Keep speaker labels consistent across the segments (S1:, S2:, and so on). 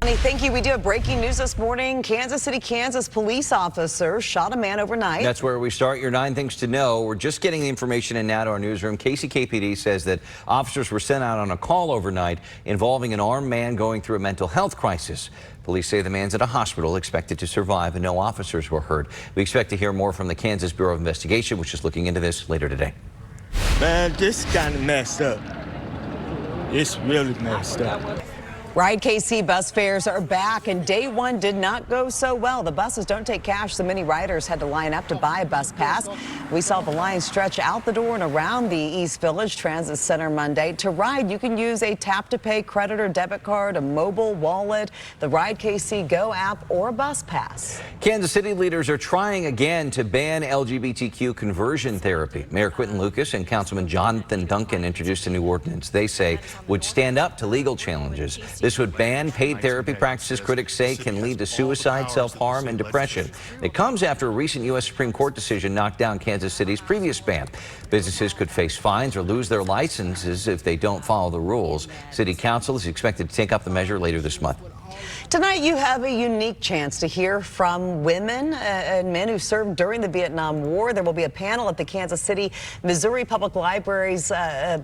S1: Thank you. We do have breaking news this morning. Kansas City, Kansas police officer shot a man overnight.
S2: That's where we start your 9 things to know. We're just getting the information in now to our newsroom. KCKPD says that officers were sent out on a call overnight involving an armed man going through a mental health crisis. Police say the man's at a hospital, expected to survive, and no officers were hurt. We expect to hear more from the Kansas Bureau of Investigation, which is looking into this later today.
S3: Man, this kind of messed up. It's really messed up.
S1: Ride KC bus fares are back, and day one did not go so well. The buses don't take cash, so many riders had to line up to buy a bus pass. We saw the line stretch out the door and around the East Village Transit Center Monday. To ride, you can use a tap-to-pay credit or debit card, a mobile wallet, the Ride KC Go app, or a bus pass.
S2: Kansas City leaders are trying again to ban LGBTQ conversion therapy. Mayor Quinton Lucas and Councilman Jonathan Duncan introduced a new ordinance they say would stand up to legal challenges. This would ban paid therapy practices critics say can lead to suicide, self-harm, and depression. It comes after a recent U.S. Supreme Court decision knocked down Kansas City's previous ban. Businesses could face fines or lose their licenses if they don't follow the rules. City Council is expected to take up the measure later this month.
S1: Tonight, you have a unique chance to hear from women and men who served during the Vietnam War. There will be a panel at the Kansas City, Missouri Public Library's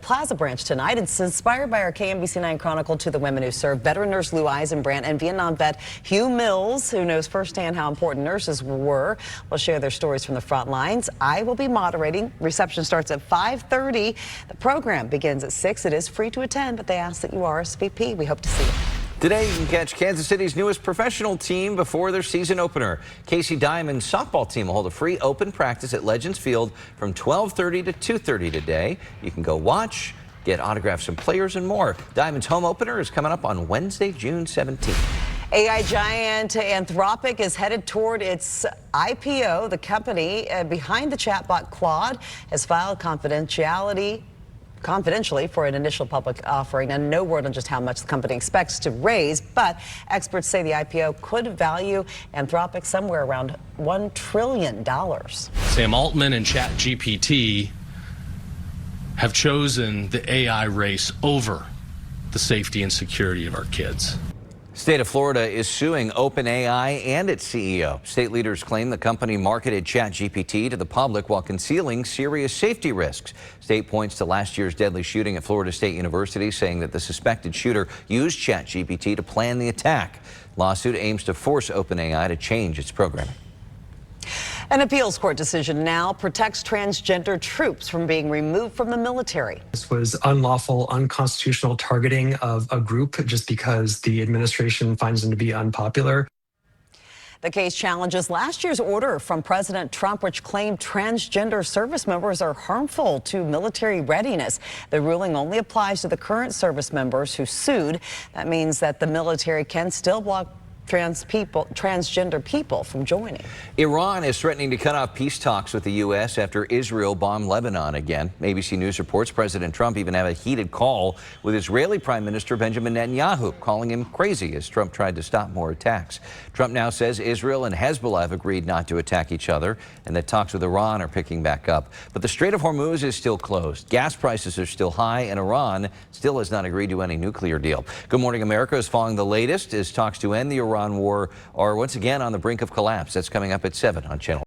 S1: Plaza branch tonight. It's inspired by our KMBC9 Chronicle to the women who served. Veteran nurse Lou Eisenbrandt and Vietnam vet Hugh Mills, who knows firsthand how important nurses were, will share their stories from the front lines. I will be moderating. Reception starts at 5:30. The program begins at 6. It is free to attend, but they ask that you RSVP. We hope to see you.
S2: Today, you can catch Kansas City's newest professional team before their season opener. Casey Diamond's softball team will hold a free open practice at Legends Field from 12:30 to 2:30 today. You can go watch, get autographs from players, and more. Diamond's home opener is coming up on Wednesday, June 17th.
S1: AI giant Anthropic is headed toward its IPO. The company behind the chatbot Claude has filed confidentially for an initial public offering, and no word on just how much the company expects to raise, but experts say the IPO could value Anthropic somewhere around $1 trillion.
S4: Sam Altman and ChatGPT have chosen the AI race over the safety and security of our kids.
S2: State of Florida is suing OpenAI and its CEO. State leaders claim the company marketed ChatGPT to the public while concealing serious safety risks. State points to last year's deadly shooting at Florida State University, saying that the suspected shooter used ChatGPT to plan the attack. Lawsuit aims to force OpenAI to change its programming.
S1: An appeals court decision now protects transgender troops from being removed from the military.
S5: This was unlawful, unconstitutional targeting of a group just because the administration finds them to be unpopular.
S1: The case challenges last year's order from President Trump, which claimed transgender service members are harmful to military readiness. The ruling only applies to the current service members who sued. That means that the military can still block transgender people from joining.
S2: Iran is threatening to cut off peace talks with the U.S. after Israel bombed Lebanon again. ABC News reports President Trump even had a heated call with Israeli Prime Minister Benjamin Netanyahu, calling him crazy as Trump tried to stop more attacks. Trump now says Israel and Hezbollah have agreed not to attack each other and that talks with Iran are picking back up. But the Strait of Hormuz is still closed. Gas prices are still high, and Iran still has not agreed to any nuclear deal. Good Morning America is following the latest as talks to end the Iran war are once again on the brink of collapse. That's coming up at 7 on Channel